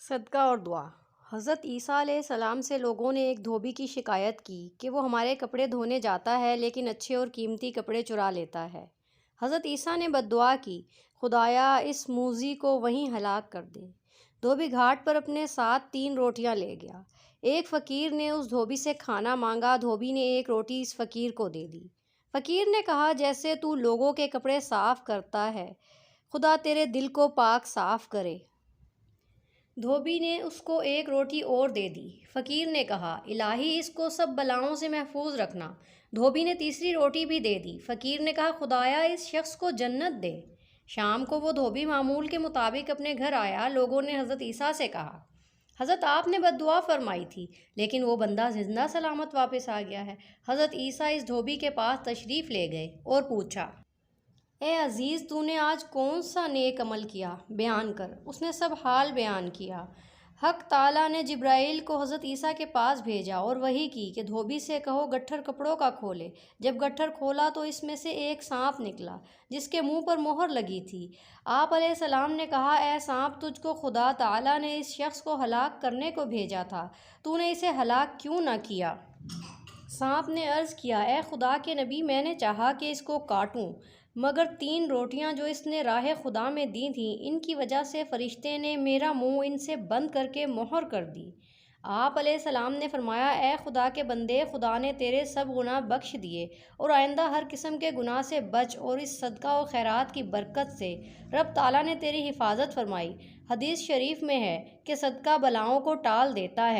صدقہ اور دعا۔ حضرت عیسیٰ علیہ السلام سے لوگوں نے ایک دھوبی کی شکایت کی کہ وہ ہمارے کپڑے دھونے جاتا ہے لیکن اچھے اور قیمتی کپڑے چرا لیتا ہے۔ حضرت عیسیٰ نے بد دعا کی، خدایا اس موذی کو وہیں ہلاک کر دے۔ دھوبی گھاٹ پر اپنے ساتھ 3 روٹیاں لے گیا۔ ایک فقیر نے اس دھوبی سے کھانا مانگا، دھوبی نے ایک روٹی اس فقیر کو دے دی۔ فقیر نے کہا، جیسے تو لوگوں کے کپڑے صاف کرتا ہے، خدا تیرے دل کو پاک صاف کرے۔ دھوبی نے اس کو ایک روٹی اور دے دی۔ فقیر نے کہا، الہی اس کو سب بلاؤں سے محفوظ رکھنا۔ دھوبی نے تیسری روٹی بھی دے دی۔ فقیر نے کہا، خدایا اس شخص کو جنت دے۔ شام کو وہ دھوبی معمول کے مطابق اپنے گھر آیا۔ لوگوں نے حضرت عیسیٰ سے کہا، حضرت آپ نے بد دعا فرمائی تھی لیکن وہ بندہ زندہ سلامت واپس آ گیا ہے۔ حضرت عیسیٰ اس دھوبی کے پاس تشریف لے گئے اور پوچھا، اے عزیز، تو نے آج کون سا نیک عمل کیا؟ بیان کر۔ اس نے سب حال بیان کیا۔ حق تعالیٰ نے جبرائیل کو حضرت عیسیٰ کے پاس بھیجا اور وحی کی کہ دھوبی سے کہو گٹھر کپڑوں کا کھولے۔ جب گٹھر کھولا تو اس میں سے ایک سانپ نکلا جس کے منہ پر مہر لگی تھی۔ آپ علیہ السلام نے کہا، اے سانپ، تجھ کو خدا تعالیٰ نے اس شخص کو ہلاک کرنے کو بھیجا تھا، تو نے اسے ہلاک کیوں نہ کیا؟ سانپ نے عرض کیا، اے خدا کے نبی، میں نے چاہا کہ اس کو کاٹوں، مگر 3 روٹیاں جو اس نے راہ خدا میں دی تھیں، ان کی وجہ سے فرشتے نے میرا منہ ان سے بند کر کے مہر کر دی۔ آپ علیہ السلام نے فرمایا، اے خدا کے بندے، خدا نے تیرے سب گناہ بخش دیے اور آئندہ ہر قسم کے گناہ سے بچ، اور اس صدقہ و خیرات کی برکت سے رب تعالیٰ نے تیری حفاظت فرمائی۔ حدیث شریف میں ہے کہ صدقہ بلاؤں کو ٹال دیتا ہے۔